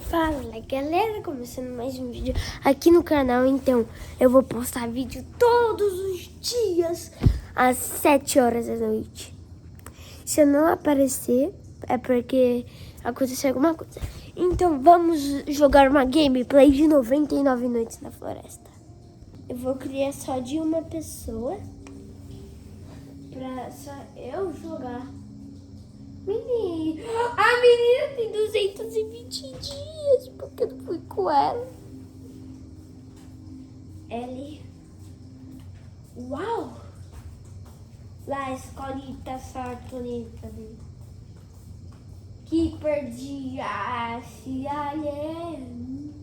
Fala galera, começando mais um vídeo aqui no canal. Então eu vou postar vídeo todos os dias às 7 horas da noite. Se eu não aparecer é porque aconteceu alguma coisa. Então vamos jogar uma gameplay de 99 noites na floresta. Eu vou criar só de uma pessoa pra só eu jogar. A menina tem 220 dias, porque eu não fui com ela. Ellie. Uau! Lá, escolita, sortoneta. Keeper de Ashe, alien.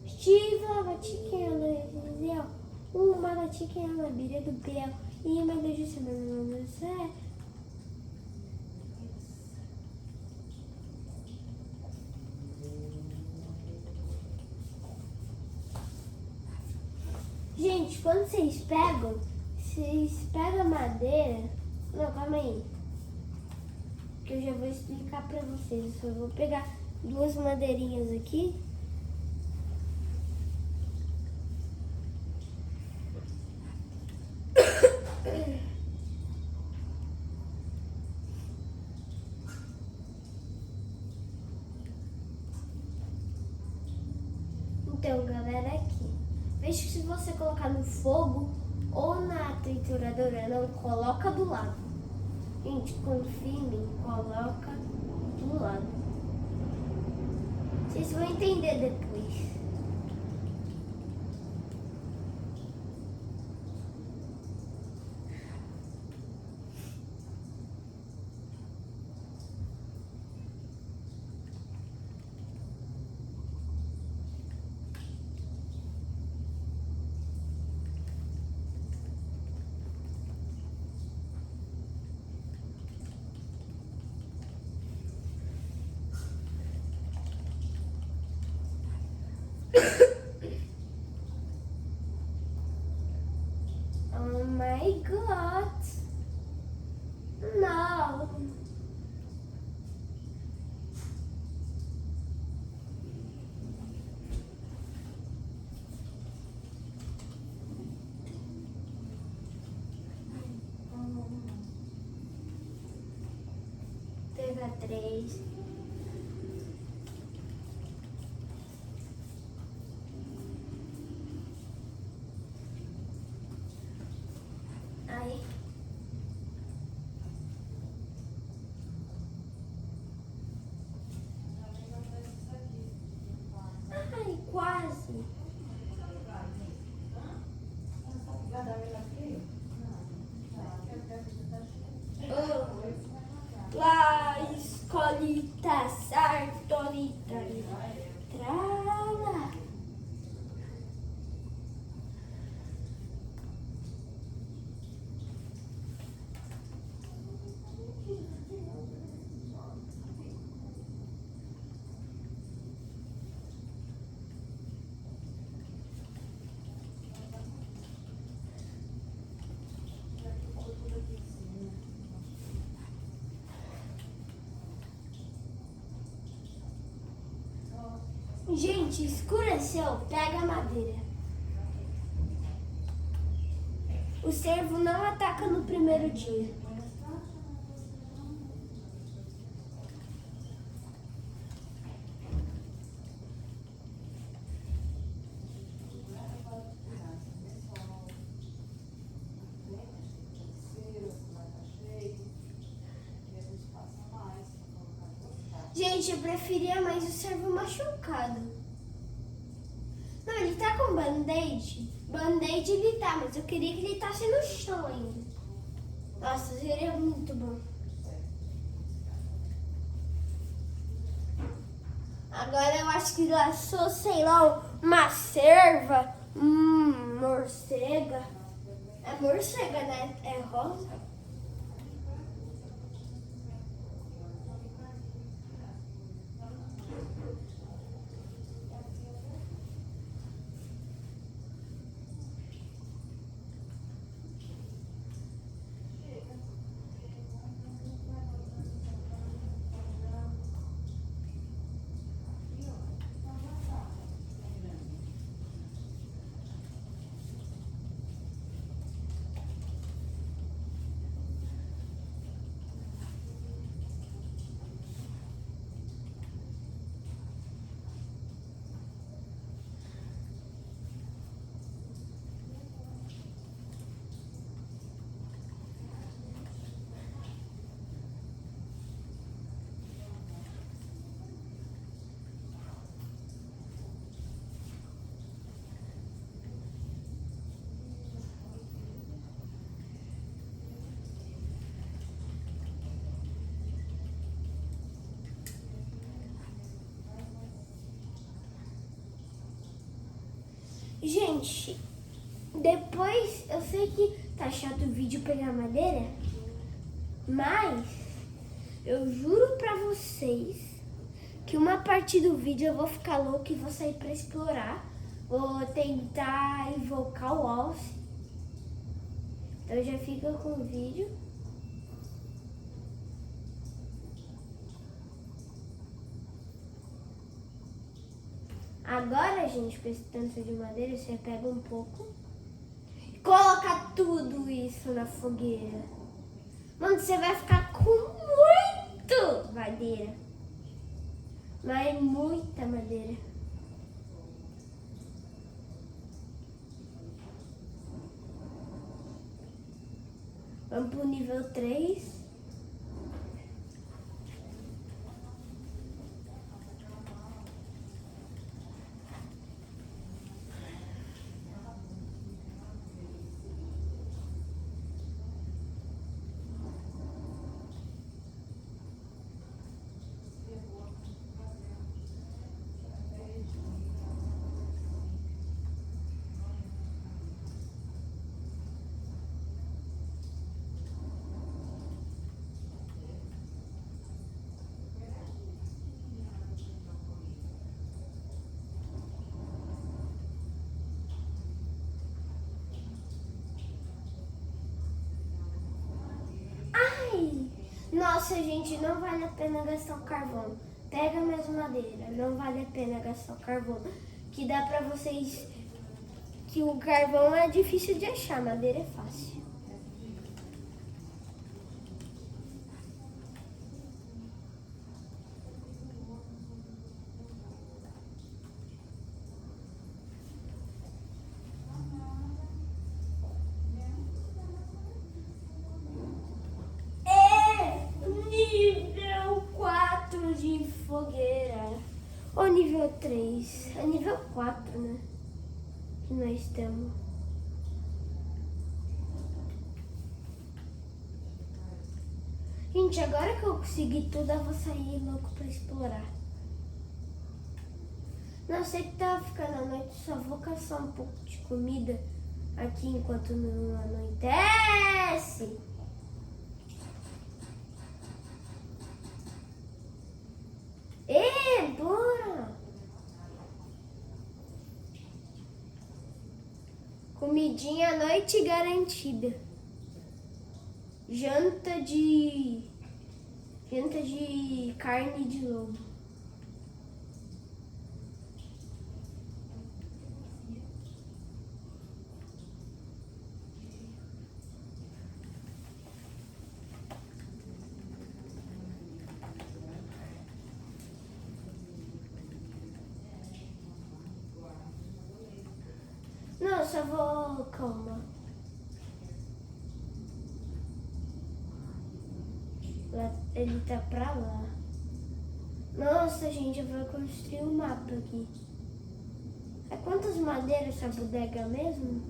Estiva, batiquela, uma batiquela, bira do pé. E uma da justiça, mas gente, quando vocês pegam madeira. Não, calma aí. Que eu já vou explicar pra vocês. Eu só vou pegar duas madeirinhas aqui. Então, galera, aqui. Veja que se você colocar no fogo ou na trituradora, não coloca do lado. Gente, confia em mim, coloca do lado. Vocês vão entender depois. Oh my god! Não! Pega 3. Aí. Ai, quase. Lá, escolita, sartonita, trala. Gente, escureceu, pega a madeira. O cervo não ataca no primeiro dia. Gente, eu preferia mais o cervo machucado. Não, ele tá com band-aid. Band-aid ele tá, mas eu queria que ele tasse no chão ainda. Nossa, seria muito bom. Agora eu acho que laçou, sei lá, uma cerva. Morcega. É morcega, né? É rosa. Gente, depois eu sei que tá chato o vídeo pegar madeira, mas eu juro pra vocês que uma parte do vídeo eu vou ficar louco e vou sair pra explorar. Vou tentar invocar o Alce. Então já fica com o vídeo. Agora, gente, com esse tanto de madeira, você pega um pouco e coloca tudo isso na fogueira. Mano, você vai ficar com muito madeira. Mas muita madeira. Vamos pro nível 3. Nossa, gente, não vale a pena gastar o carvão. Pega mesmo madeira, não vale a pena gastar o carvão. Que dá pra vocês... Que o carvão é difícil de achar, madeira é fácil. De fogueira. Ou nível 3. É nível 4, né? Que nós estamos. Gente, agora que eu consegui tudo, eu vou sair louco pra explorar. Não sei que tá ficando à noite, só vou caçar um pouco de comida aqui enquanto não anoitece. Bora! Comidinha à noite garantida. Janta de carne de lobo. Não, só vou... Calma. Ele tá pra lá. Nossa, gente, eu vou construir um mapa aqui. É quantas madeiras essa bodega mesmo?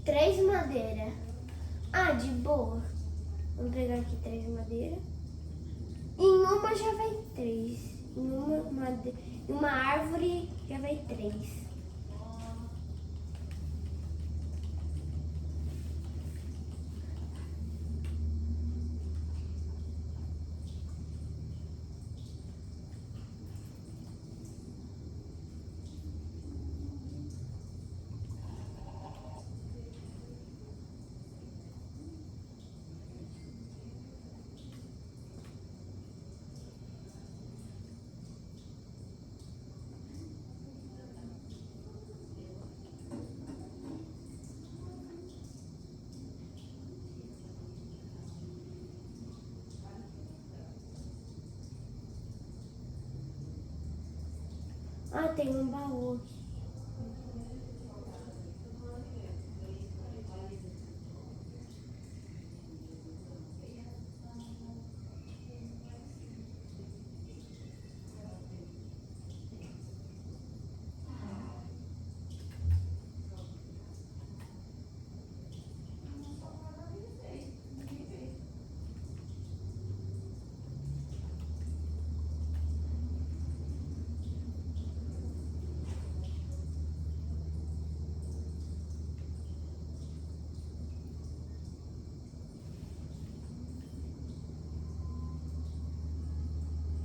3 madeiras. Ah, de boa. Vamos pegar aqui 3 madeiras. Em uma já vai 3. Em uma árvore já vai 3. Ah, tem um baú aqui.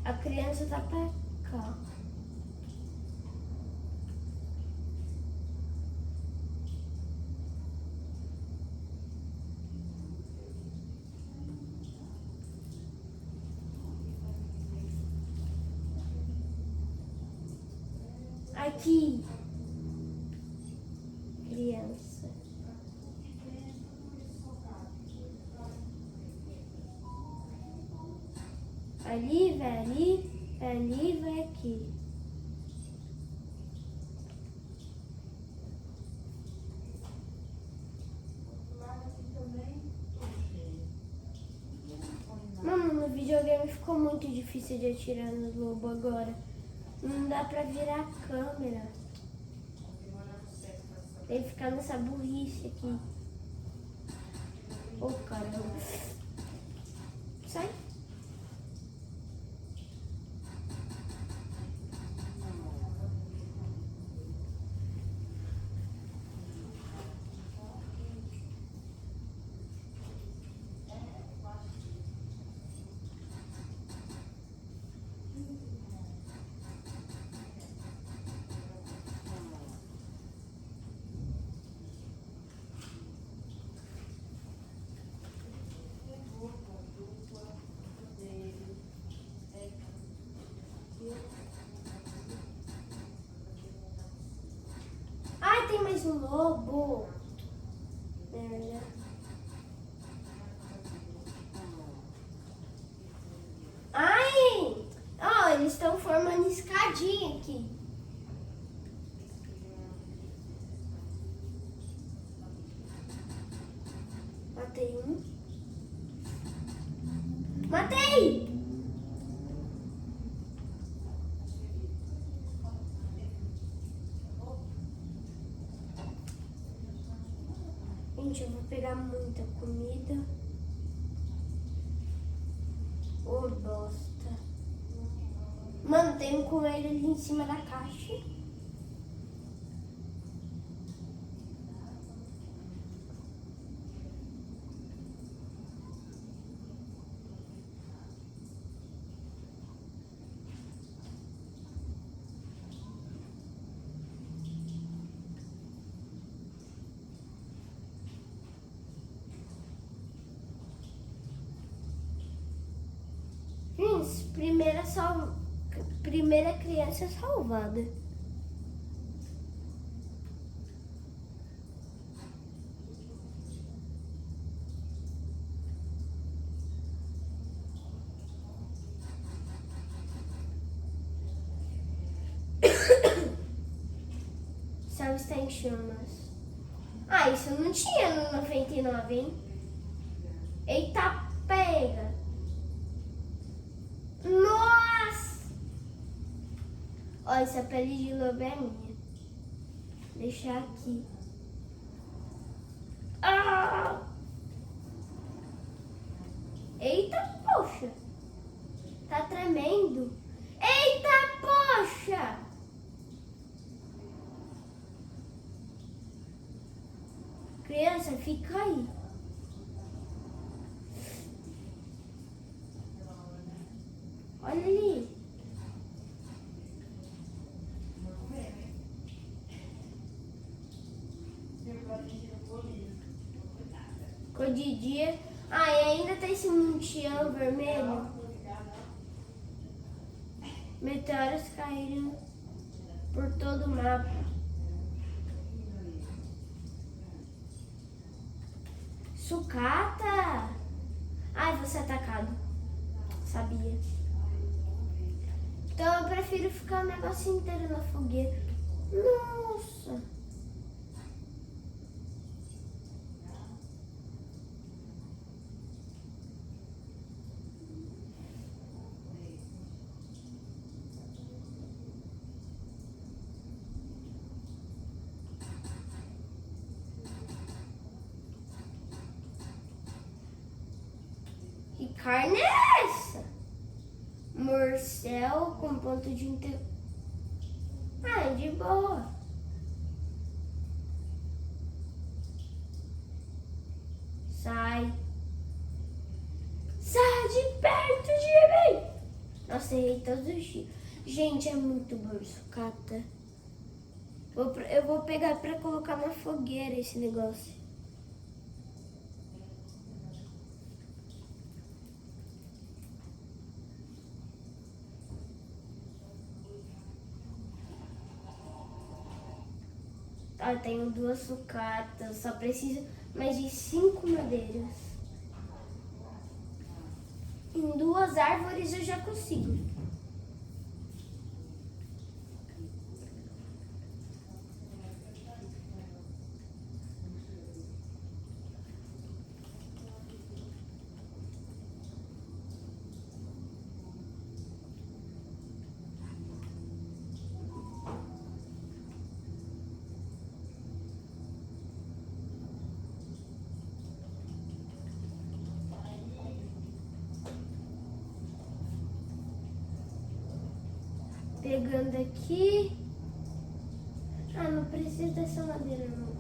A criança tá pra cá. Aqui. Criança. Ali, vai ali, vai aqui. Mano, no videogame ficou muito difícil de atirar no lobo agora. Não dá pra virar a câmera. Tem que ficar nessa burrice aqui. Ô, caramba. Sai. Ai, tem mais um lobo. Merda. Ai! Ó, eles estão formando escadinha aqui. Matei um. Matei! Gente, eu vou pegar muita comida. Ô, bosta. Mano, tem um coelho ali em cima da caixa. Gente, primeira criança salvada. O céu está em chamas. Ah, isso não tinha no 99, hein? Eita, pega! Nossa! Ó, essa pele de lobo é minha. Deixar aqui. Ah! Eita, poxa! Tá tremendo. Eita, poxa! Criança, fica aí. Olha ali. Cor de dia. Ah, e ainda tem esse montião vermelho. Meteoros caíram por todo o mapa. Sucata! Ai, vou ser atacado. Sabia. Então eu prefiro ficar o negócio inteiro na fogueira. Nossa! Que carne é essa? Morcel com ponto de inter... Ah, de boa. Sai. Sai de perto de mim. Nossa, errei todos os dias. Gente, é muito bom sucata. Eu vou pegar pra colocar na fogueira esse negócio. Ah, tenho 2 sucatas, só preciso mais de 5 madeiras. Em 2 árvores eu já consigo. Pegando aqui. Ah, não precisa dessa madeira não.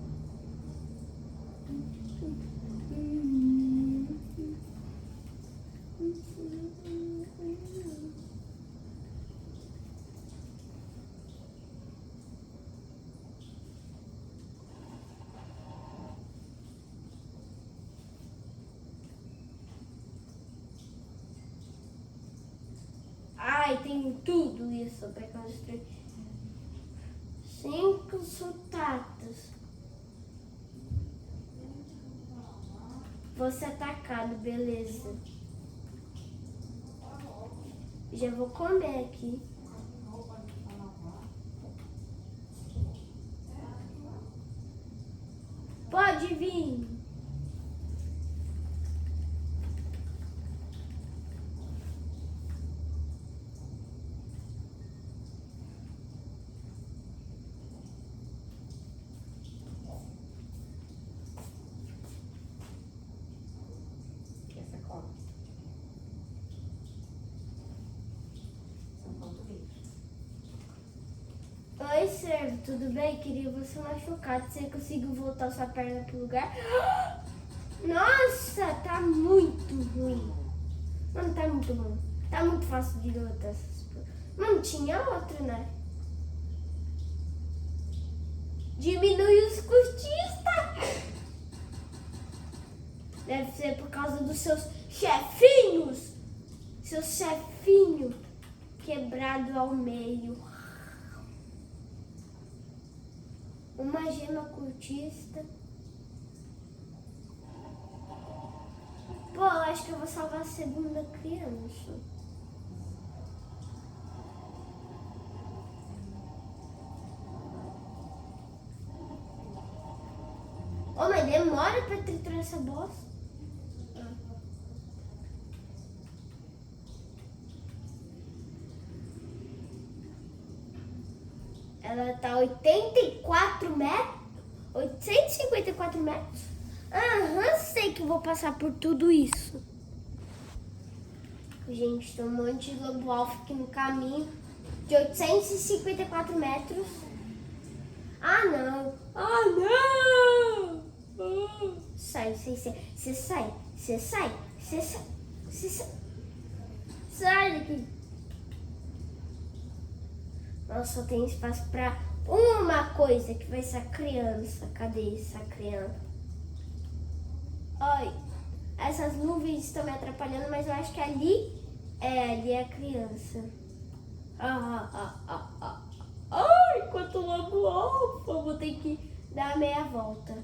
Ai, tenho tudo isso para construir. 5 sucatas. Vou ser atacado, beleza. Já vou comer aqui. Pode vir. Oi, servo, tudo bem? Queria você machucado. Você conseguiu voltar sua perna pro lugar? Nossa, tá muito ruim. Mano, tá muito bom. Tá muito fácil de derrotar essas coisas. Mano, tinha outro, né? Diminui os cultistas. Deve ser por causa dos seus chefinhos. Seu chefinho quebrado ao meio. Uma gema cultista. Pô, eu acho que eu vou salvar a segunda criança. Ô, mas demora pra triturar essa bosta. Ela tá 84 metros? 854 metros? Aham, sei que vou passar por tudo isso. Gente, tem um monte de lobo alfa aqui no caminho. De 854 metros. Ah, não. Ah, não. Sai, você sai. Você sai. Sai daqui. Nossa, só tem espaço pra uma coisa, que vai ser a criança. Cadê essa criança? Ai, essas nuvens estão me atrapalhando, mas eu acho que ali é a criança. Ai, quanto lobo alfa. Vou ter que dar a meia volta.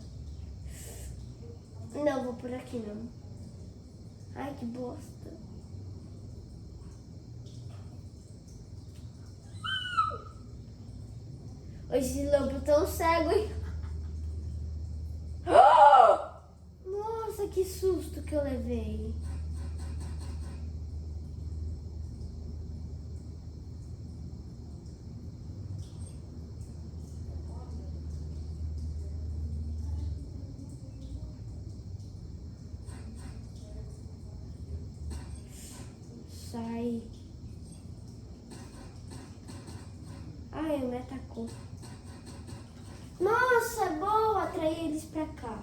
Não, vou por aqui não. Ai, que bosta. Esse lobo tão cego, hein? Nossa, que susto que eu levei. Sai. Ai, me atacou. Nossa, boa, atrair eles pra cá.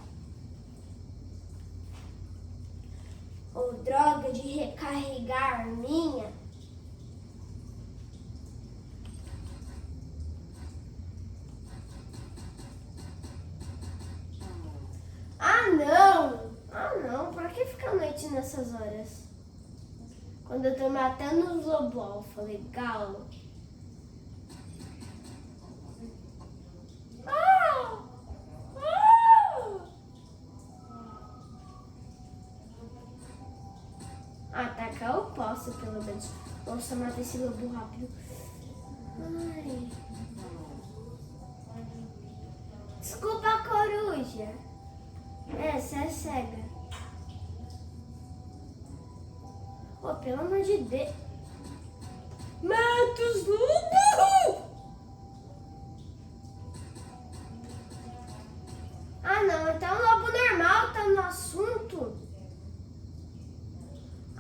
Ô, droga de recarregar minha. nessas horas. Quando eu tô matando os lobo-alfa, legal. Atacar eu posso, pelo menos. Nossa, mata esse lobo rápido. Ai. Desculpa, coruja. Essa é cega. Oh, pelo amor de Deus. Mata os lobos! Ah, não. Então o lobo normal tá no assunto.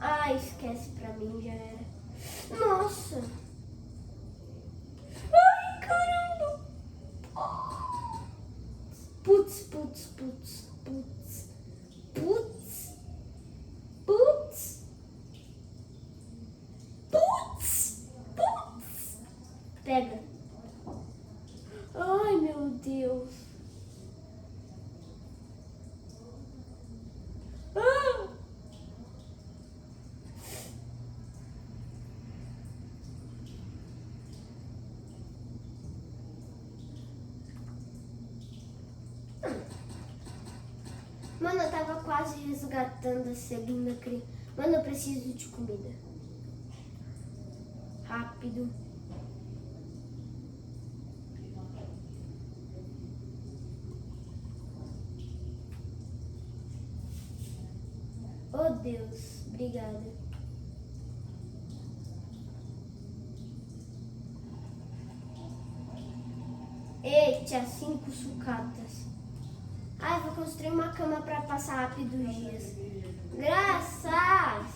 Ah, esquece pra mim, já era. Nossa. Ai, caramba. Putz, putz, putz, putz, putz, putz, putz, putz. Pega. Ai, meu Deus. Ah! Mano, eu tava quase resgatando a segunda criança. Mano, eu preciso de comida. Rápido. Oh, Deus. Obrigada. Eita, 5 sucatas. Ai, vou construir uma cama pra passar rápido os dias. Graças!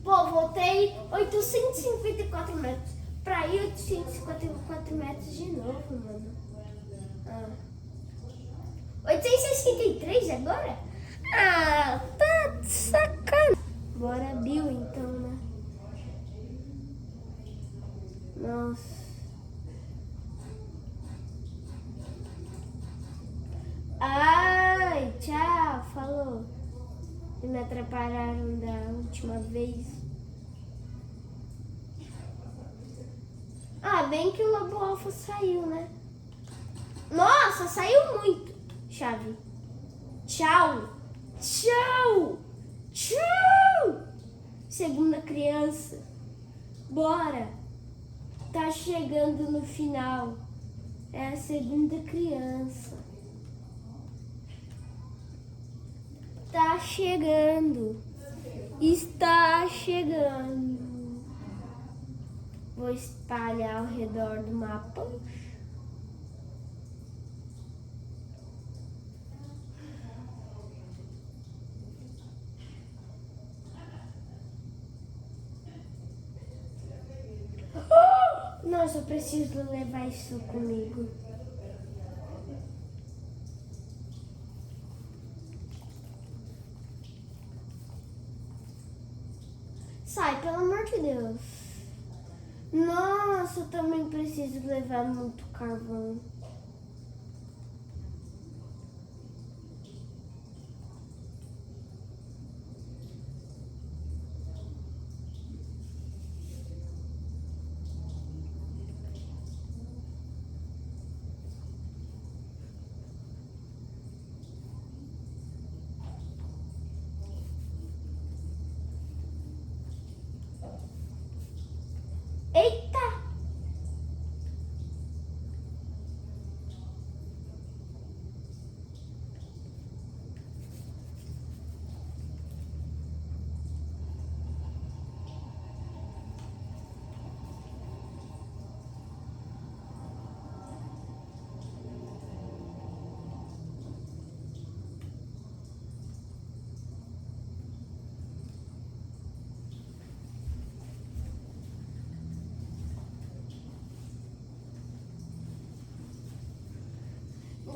Pô, voltei 854 metros. Pra ir 854 metros de novo, mano. 863 agora? Ah, tá de sacanagem. Bora, Bill, então, né? Nossa. Ai, tchau, falou. E me atrapalharam da última vez. Ah, bem que o lobo alfa saiu, né? Nossa, saiu muito. Chave. Tchau. Tchau. Tchau. Segunda criança. Bora. Tá chegando no final. É a segunda criança. Tá chegando. Está chegando. Vou espalhar ao redor do mapa. Nossa, eu preciso levar isso comigo. Sai, pelo amor de Deus. Nossa, eu também preciso levar muito carvão. Eita!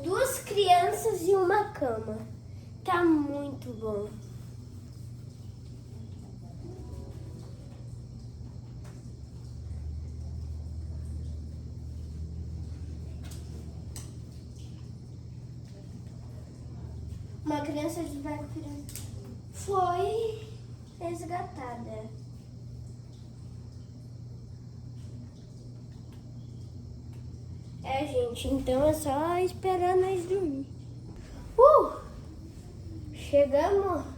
Duas crianças e uma cama. Tá muito bom. Uma criança de vai criança. foi resgatada. É, gente, então é só esperar nós dormir. Chegamos.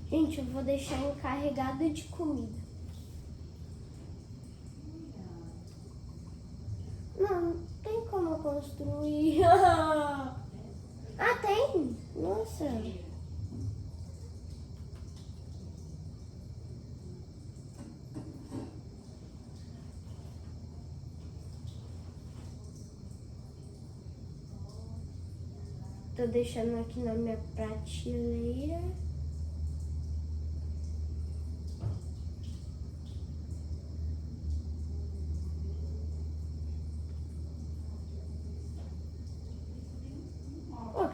Gente, eu vou deixar encarregado de comida. Não tem como eu construir. Ah, tem? Nossa. Tô deixando aqui na minha prateleira.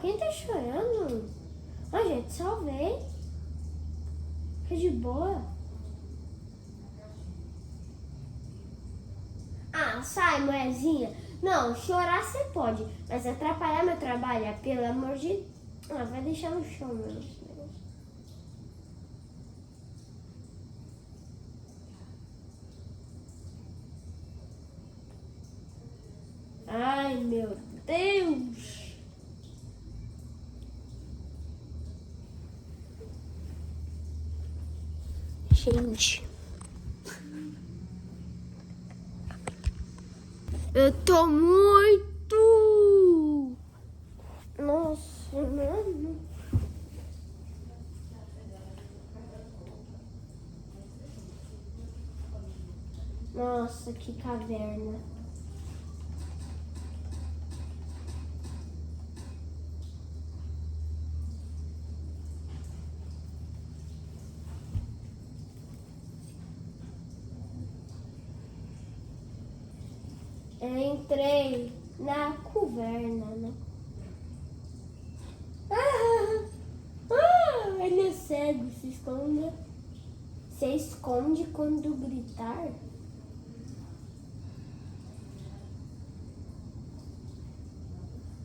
Quem tá chorando? Gente, salvei. Fica de boa. Sai, moezinha. Não, chorar você pode, mas atrapalhar meu trabalho, pelo amor de... vai deixar no chão mesmo. Ai, meu Deus. Gente, eu tô muito... Nossa, mano. Nossa, que caverna. Eu entrei na caverna, né? Ele é cego, se esconde. Se esconde quando gritar.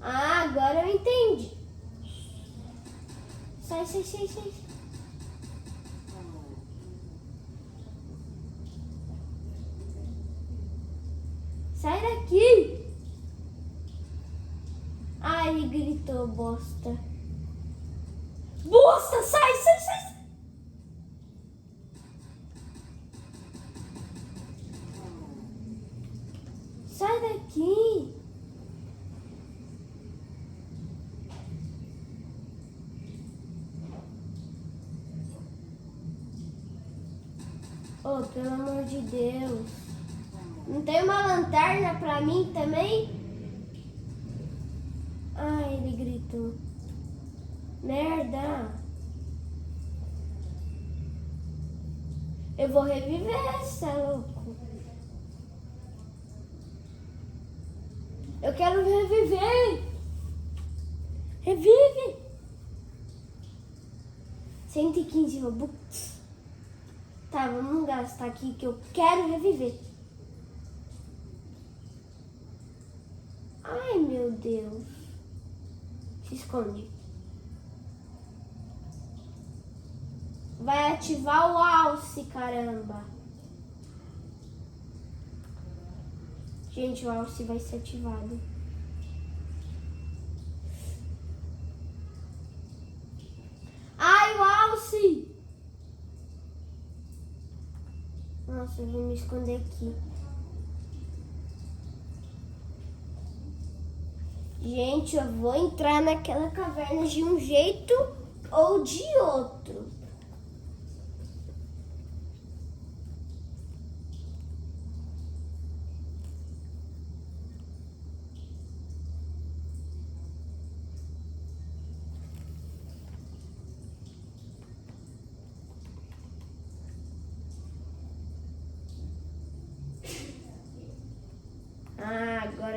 Agora eu entendi. Sai. Sai daqui! Ele gritou, bosta. Bosta, sai! Sai daqui! Pelo amor de Deus. Não tem uma lanterna pra mim também? Ele gritou. Merda. Eu vou reviver, cê é louco. Eu quero reviver. Revive. 115 Robux. Tá, vamos gastar aqui que eu quero reviver. Ai, meu Deus. Se esconde. Vai ativar o alce, caramba. Gente, o alce vai ser ativado. O alce! Nossa, eu vou me esconder aqui. Gente, eu vou entrar naquela caverna de um jeito ou de outro.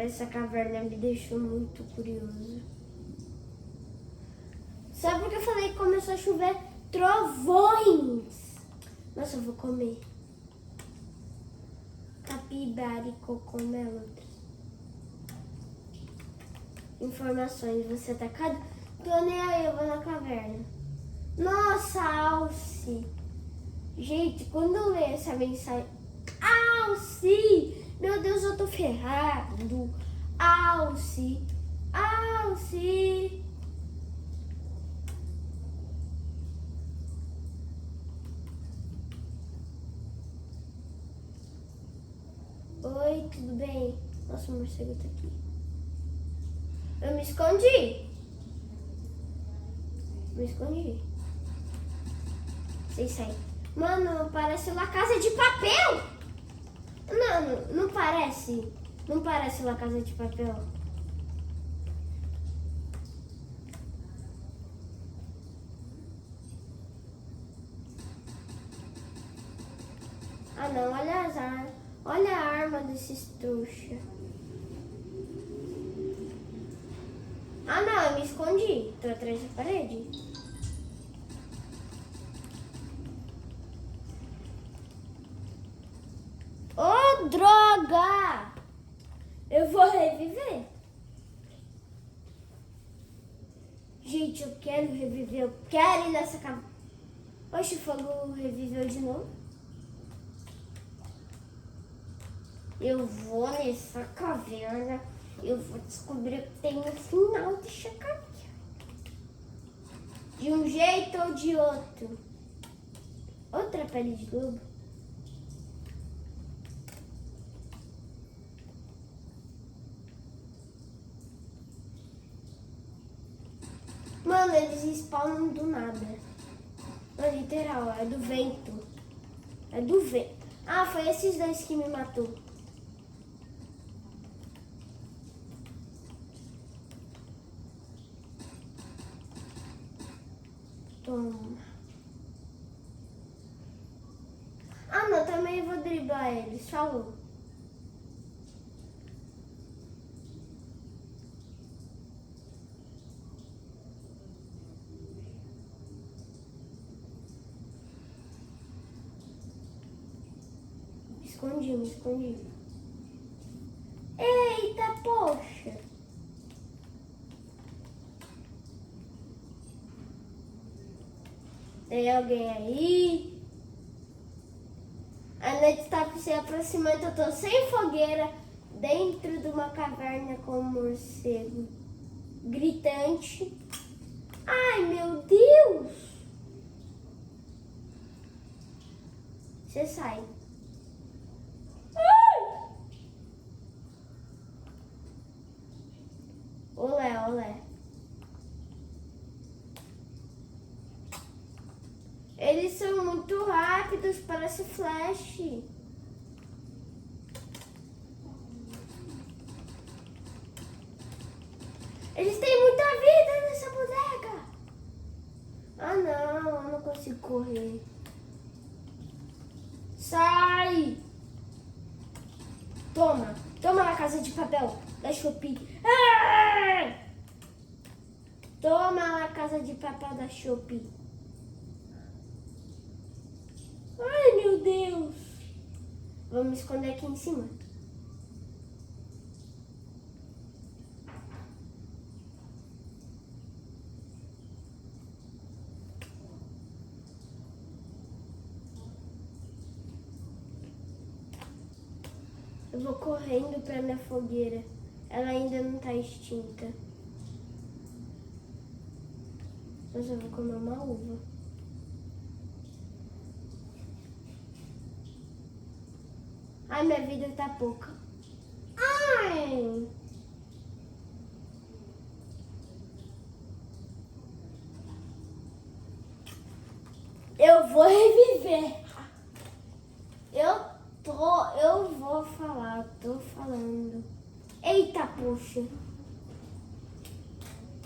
essa caverna me deixou muito curioso. Sabe por que eu falei que começou a chover trovões? Nossa, eu vou comer. Capibara e cocomelo. Informações, você tá atacado? Tô nem aí, eu vou na caverna. Nossa, Alce. Gente, quando eu ler essa mensagem... Alce! Meu Deus, eu tô ferrado. Alce. Alce. Oi, tudo bem? Nossa, o morcego tá aqui. Eu me escondi. Me escondi. Vocês saem. Mano, parece uma casa de papel. Não parece. Não parece uma casa de papel. Ah não, olha as armas. Olha a arma desses trouxa. Ah não, eu me escondi. Tô atrás da parede. Ô, droga! Eu vou reviver. Gente, eu quero reviver. Eu quero ir nessa caverna. Oxe, o fogo reviveu de novo. Eu vou nessa caverna. Eu vou descobrir o que tem no final dessa caverna. De um jeito ou de outro. Outra pele de lobo. Mano, eles spawnam do nada. Não, literal, é do vento. É do vento. Ah, foi esses dois que me matou. Toma. Ah, não, também vou driblar eles. Falou. Me escondi. Eita, poxa. Tem alguém aí? A noite está se aproximando, eu tô sem fogueira dentro de uma caverna com um morcego gritante. Ai, meu Deus! Você sai. Olé, olé. Eles são muito rápidos, parece flash. Eles têm muita vida nessa bodega. Ah não, eu não consigo correr. Sai! Toma, toma na casa de papel da Shopee. Ah! Toma na casa de papel da Shopee. Ai, meu Deus. Vamos me esconder aqui em cima. Eu vou correndo pra minha fogueira. Ela ainda não tá extinta. Mas eu vou comer uma uva. Ai, minha vida tá pouca. Ai! Eu vou reviver. Eu vou falar, tô falando. Eita, poxa.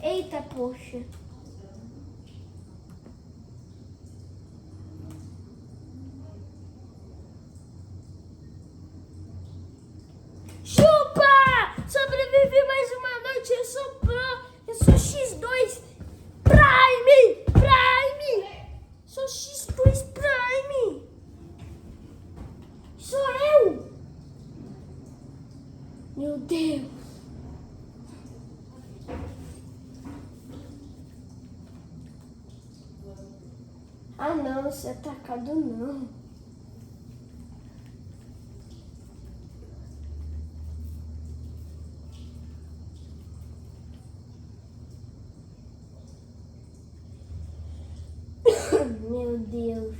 Eita, poxa. Chupa! Chupa Meu Deus. Ah, não, ser atacado não. Meu Deus.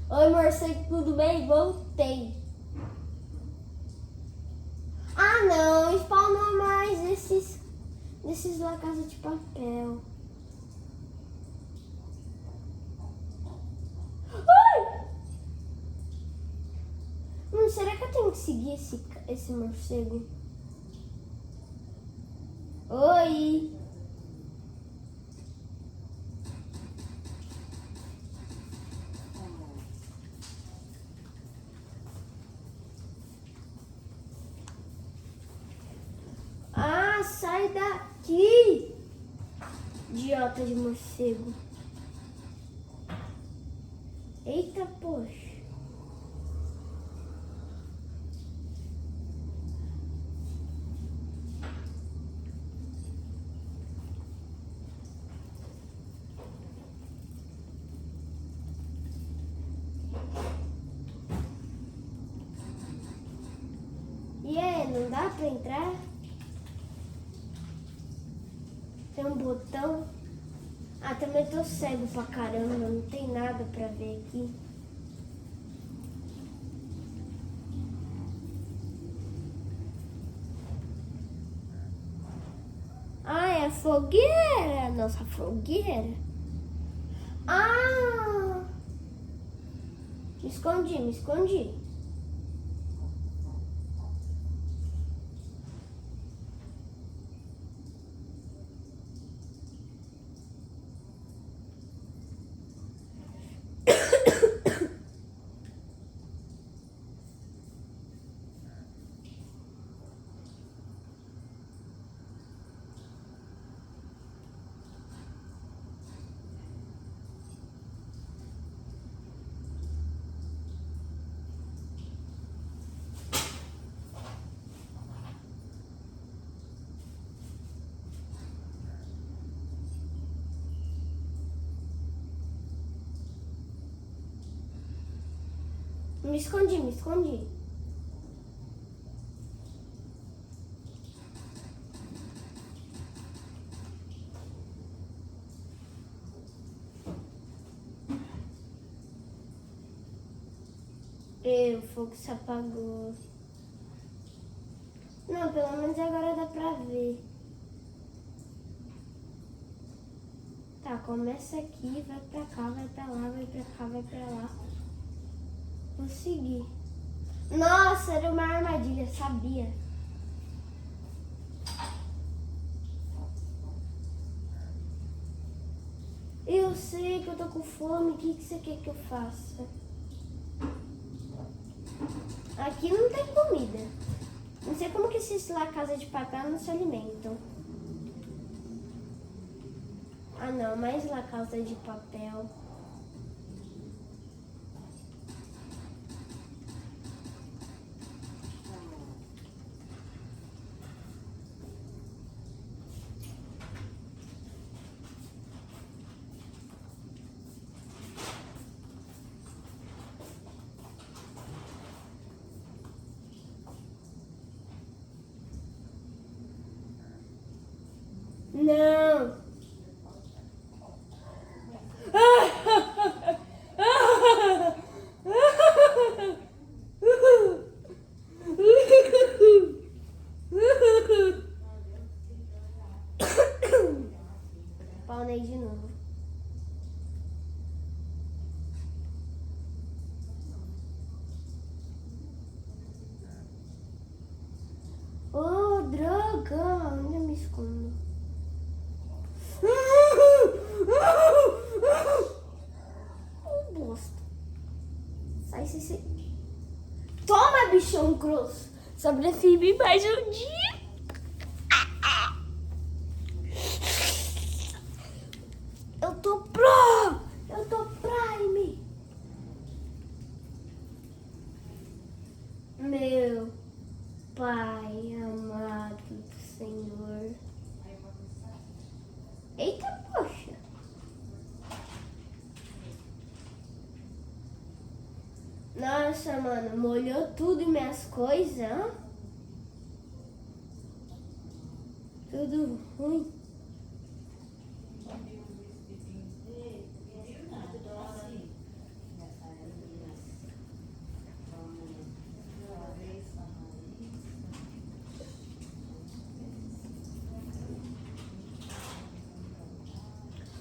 Oi, morcego, tudo bem? Voltei. Ah, não, spawnou mais desses La Casa de Papel. Ai! Será que eu tenho que seguir esse morcego? Oi! Ah, sai daqui! Idiota de morcego. Eita, poxa. E aí, não dá pra entrar? Tem um botão. Ah, também tô cego pra caramba, não tem nada pra ver aqui. Ah, é a fogueira, nossa fogueira. Ah! Me escondi, me escondi. Me escondi, me escondi. O fogo se apagou. Não, pelo menos agora dá pra ver. Tá, começa aqui, vai pra cá, vai pra lá, vai pra cá, vai pra lá. Consegui. Nossa, era uma armadilha, sabia? Eu sei que eu tô com fome, o que você quer que eu faça? Aqui não tem comida. Não sei como que esses La Casa de Papel não se alimentam. Ah não, mais La Casa de Papel. Não! Paunei de novo. Oh, droga! Ainda me escondo. Oh, bosta. Sai, sai. Toma, bichão grosso. Sobrevive mais um dia. Eu tô pro! Eu tô prime! Meu. Pai amado do Senhor. Eita, poxa. Nossa, mano, molhou tudo em minhas coisas, ó. Tudo ruim.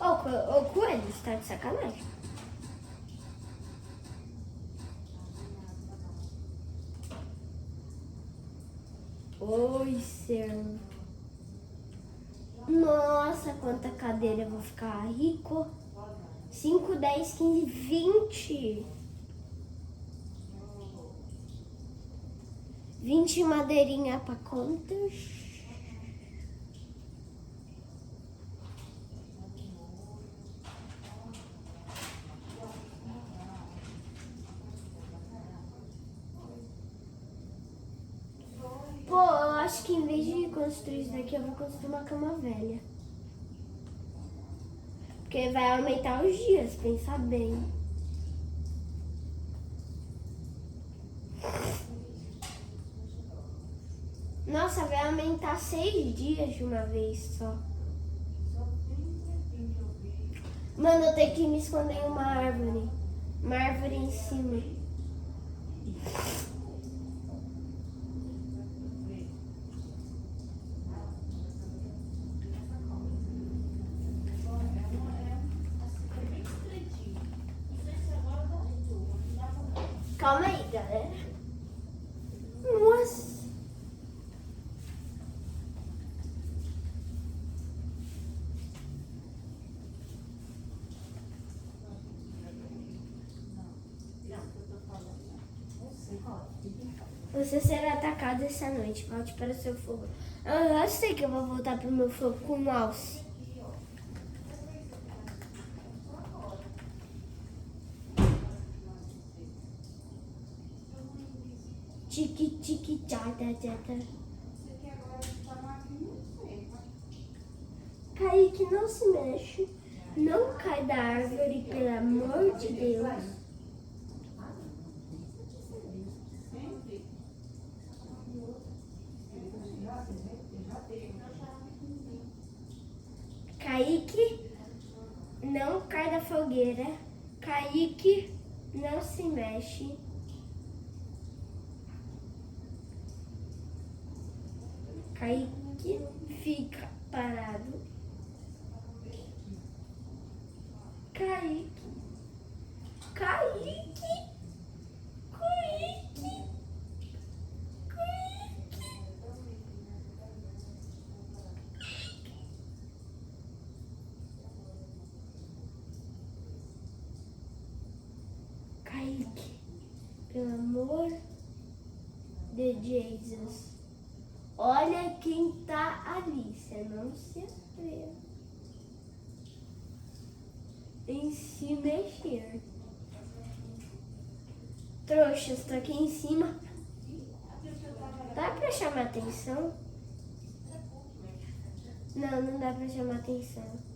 Ô, Coelho, você tá de sacanagem. Oi, seu. Nossa, quanta cadeira eu vou ficar rico. 5, 10, 15, 20. 20 madeirinha pra contas. Pô, eu acho que em vez de construir isso daqui, eu vou construir uma cama velha. Porque vai aumentar os dias, pensa bem. Nossa, vai aumentar 6 dias de uma vez só. Mano, eu tenho que me esconder em uma árvore. Uma árvore em cima. Calma aí, galera. Nossa. Você será atacado essa noite. Volte para o seu fogo. Eu sei que eu vou voltar para o meu fogo com o mouse. Tique, tique, tchata, tchata. Kaique, não se mexe. Não cai da árvore, pelo amor de Deus. Kaique, não cai da fogueira. Kaique, não se mexe. Kaique, fica parado. Kaique, Kaique, Kaique, Kaique. Kaique, pelo amor de Jesus. Olha quem tá ali, você não se atreva em se mexer. Trouxas, tá aqui em cima. Dá pra chamar atenção? Não, não dá pra chamar atenção.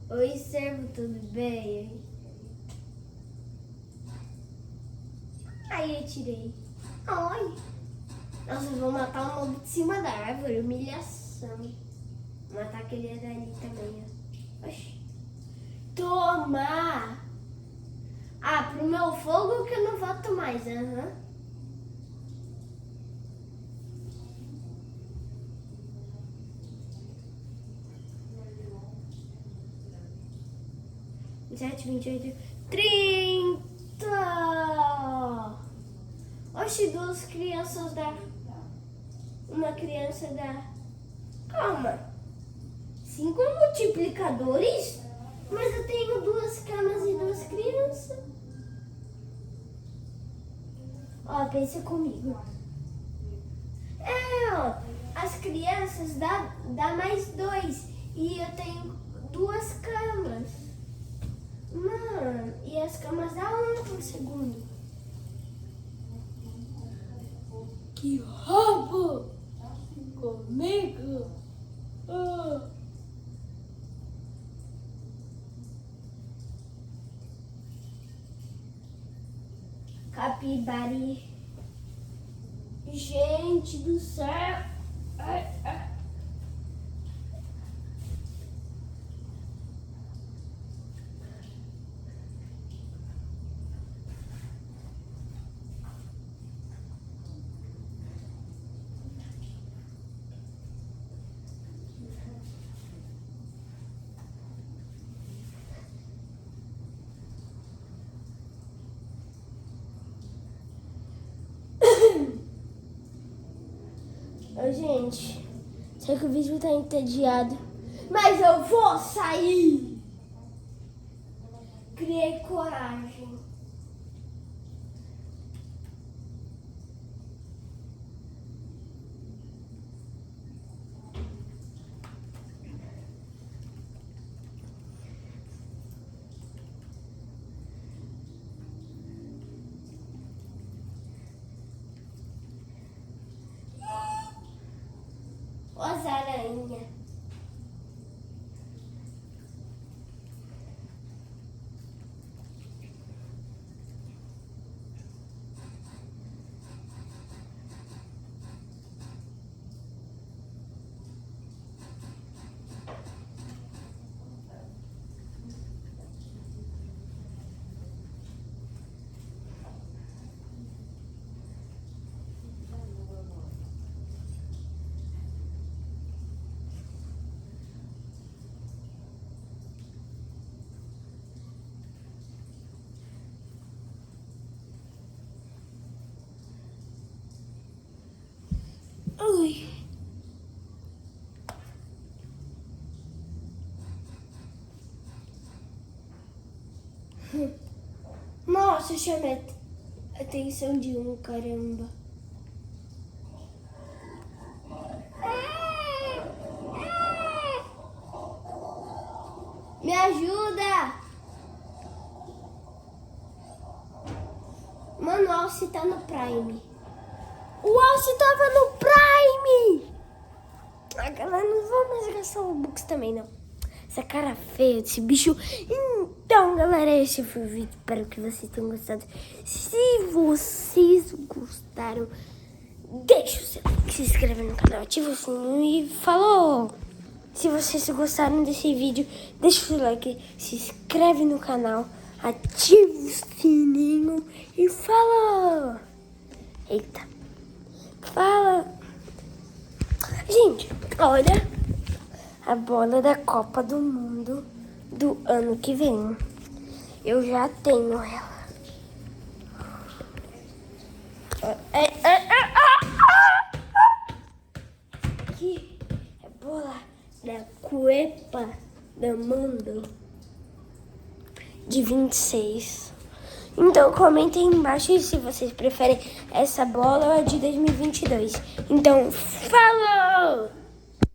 Oi, servo, tudo bem? Aí eu tirei. Ai. Nossa, eu vou matar um lobo de cima da árvore. Humilhação. Vou matar aquele ali também, ó. Oxi. Toma! Ah, pro meu fogo que eu não voto mais, aham. 27, 28, 30! Oxi, duas crianças dá. Uma criança dá. Calma. 5 multiplicadores? Mas eu tenho 2 camas e 2 crianças. Ó, pensa comigo. Ó, as crianças dá mais 2. E eu tenho 2 camas. Mano, e as camas dá 1 por segundo. Que roubo comigo. Capibari. Gente do céu. Gente, sei que o vídeo tá entediado, mas eu vou sair. Criei coragem. As aranhas. Ui. Nossa, chamei a atenção de caramba. Me ajuda! Mano, o Alce tá no Prime. O Alce tava no Prime! A galera não vai mais gastar o Robux também, não. Essa cara feia desse bicho. Então, galera, esse foi o vídeo. Espero que vocês tenham gostado. Se vocês gostaram, deixa o seu like, se inscreve no canal, ativa o sininho e falou! Se vocês gostaram desse vídeo, deixa o seu like, se inscreve no canal, ativa o sininho e falou! Eita! Fala! Gente, olha a bola da Copa do Mundo do ano que vem. Eu já tenho ela. Aqui é a bola da Copa do Mundo de 26. Então comentem aí embaixo se vocês preferem essa bola ou a de 2022. Então, falou!